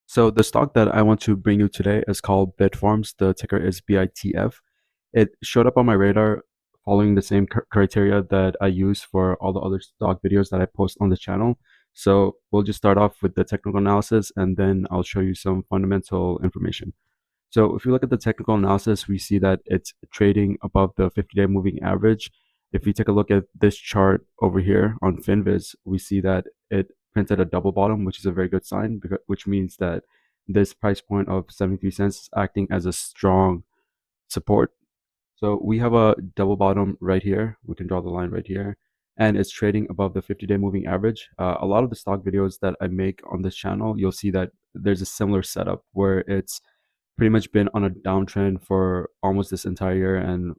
So the stock that I want to bring you today is called Bitfarms. The ticker is BITF. It showed up on my radar following the same criteria that I use for all the other stock videos that I post on the channel. So we'll just start off with the technical analysis and then I'll show you some fundamental information. So if you look at the technical analysis, we see that it's trading above the 50-day moving average. If you take a look at this chart over here on Finviz, we see that it printed a double bottom, which is a very good sign, which means that this price point of 73 cents is acting as a strong support. So we have a double bottom right here. We can draw the line right here. And it's trading above the 50-day moving average. A lot of the stock videos that I make on this channel, you'll see that there's a similar setup where it's pretty much been on a downtrend for almost this entire year and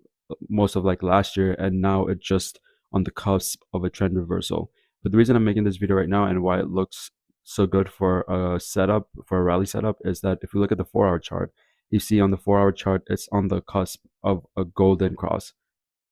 most of like last year, and now it's just on the cusp of a trend reversal. But the reason I'm making this video right now and why it looks so good for a setup, for a rally setup, is that if you look at the 4-hour chart, you see on the 4-hour chart it's on the cusp of a golden cross.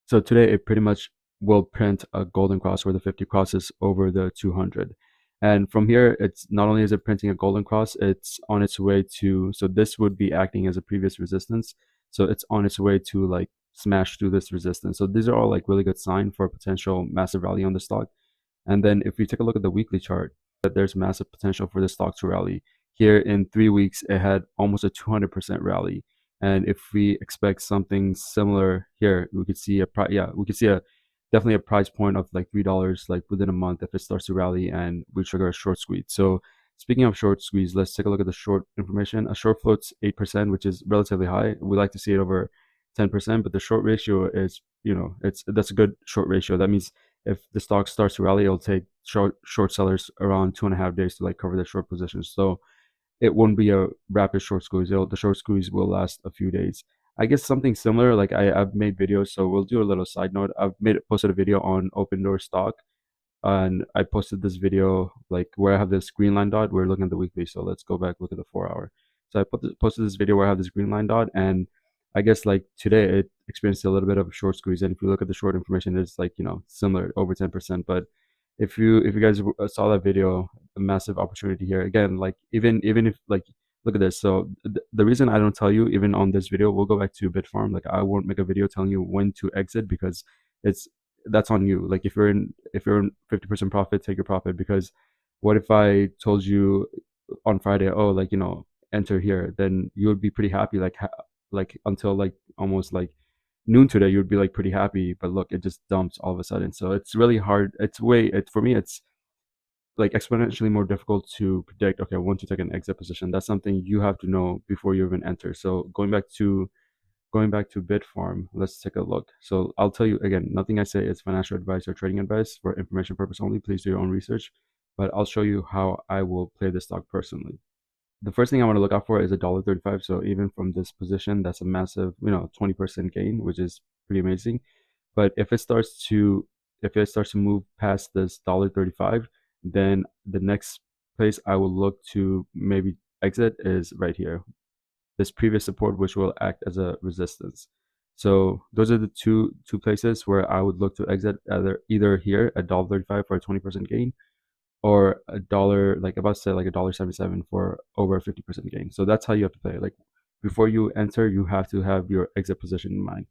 So today it pretty much will print a golden cross where the 50 crosses over the 200. And from here, it's not only is it printing a golden cross, it's on its way to, so this would be acting as a previous resistance. So it's on its way to like smash through this resistance. So these are all like really good sign for a potential massive rally on the stock. And then if we take a look at the weekly chart, that there's massive potential for the stock to rally. Here in 3 weeks, it had almost a 200% rally. And if we expect something similar here, we could see we could see a definitely a price point of like $3 like within a month if it starts to rally and we trigger a short squeeze. So speaking of short squeeze, let's take a look at the short information. A short float's 8%, which is relatively high. We like to see it over 10%, but the short ratio is, that's a good short ratio. That means if the stock starts to rally, it'll take short sellers around 2.5 days to like cover their short positions. So it won't be a rapid short squeeze. The short squeeze will last a few days. I guess something similar, like I've made videos, so we'll do a little side note. Posted a video on open door stock, and I posted this video like where I have this green line dot. We're looking at the weekly, so let's go back, look at the 4-hour. So posted this video where I have this green line dot, and I guess like today it experienced a little bit of a short squeeze. And if you look at the short information, it's like similar, over 10%. But if you guys saw that video, a massive opportunity here again. Like even if like look at this. So the reason I don't tell you even on this video, we'll go back to Bitfarm. Like I won't make a video telling you when to exit because it's that's on you. Like if you're in 50% profit, take your profit. Because what if I told you on Friday, oh, like enter here, then you would be pretty happy, like until like almost like noon today, you would be like pretty happy. But look, it just dumps all of a sudden. So it's really hard. For me, it's like exponentially more difficult to predict. Okay, once you take an exit position, that's something you have to know before you even enter. So going back to Bitfarm, let's take a look. So I'll tell you again, nothing I say is financial advice or trading advice. For information purpose only. Please do your own research. But I'll show you how I will play the stock personally. The first thing I want to look out for is $1.35. So even from this position, that's a massive, 20% gain, which is pretty amazing. But if it starts to move past this $1.35, then the next place I will look to maybe exit is right here, this previous support, which will act as a resistance. So those are the two places where I would look to exit, either here at $1.35 for a 20% gain, or a dollar, like about to say like $1.77 for over a 50% gain. So that's how you have to play. Like before you enter, you have to have your exit position in mind.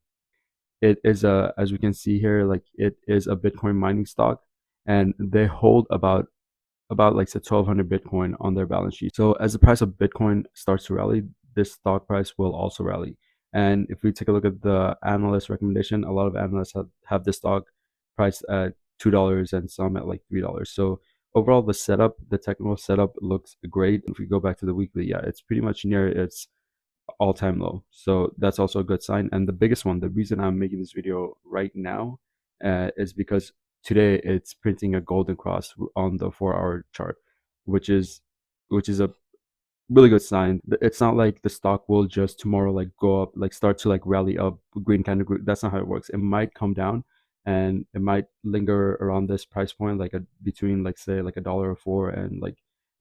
It is as we can see here, like it is a Bitcoin mining stock, and they hold about like say 1,200 Bitcoin on their balance sheet. So as the price of Bitcoin starts to rally, this stock price will also rally. And if we take a look at the analyst recommendation, a lot of analysts have this stock priced at $2 and some at like $3. So overall, the technical setup looks great. If we go back to the weekly, yeah, it's pretty much near its all-time low. So that's also a good sign. And the biggest one, the reason I'm making this video right now, is because today it's printing a golden cross on the 4-hour chart, which is a really good sign. It's not like the stock will just tomorrow like go up, like start to like rally up, green kind of. That's not how it works. It might come down, and it might linger around this price point, like between like say like $1.04 and like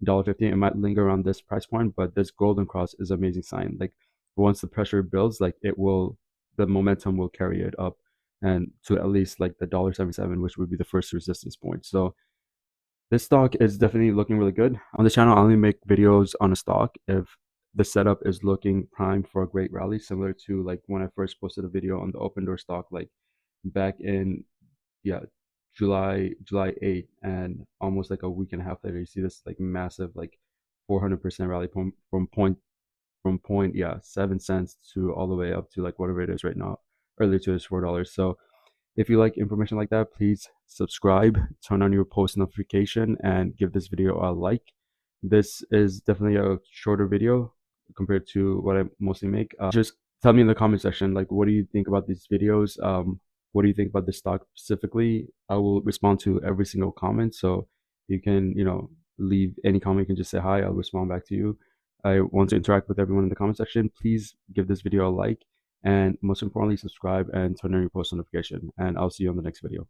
$1.50. It might linger around this price point, but this golden cross is an amazing sign. Like once the pressure builds, like the momentum will carry it up and to at least like the $1.77, which would be the first resistance point. So This stock is definitely looking really good. On the channel, I only make videos on a stock if the setup is looking prime for a great rally, similar to like when I first posted a video on the open door stock, like back in, yeah, July 8th, and almost like a week and a half later, you see this like massive like 400% rally from point, yeah, 7 cents to all the way up to like whatever it is right now. Earlier to is $4. So if you like information like that, please subscribe, turn on your post notification, and give this video a like. This is definitely a shorter video compared to what I mostly make. Just tell me in the comment section, like, what do you think about these videos? What do you think about this stock specifically? I will respond to every single comment. So you can, leave any comment. You can just say hi. I'll respond back to you. I want to interact with everyone in the comment section. Please give this video a like, and most importantly, subscribe and turn on your post notification. And I'll see you on the next video.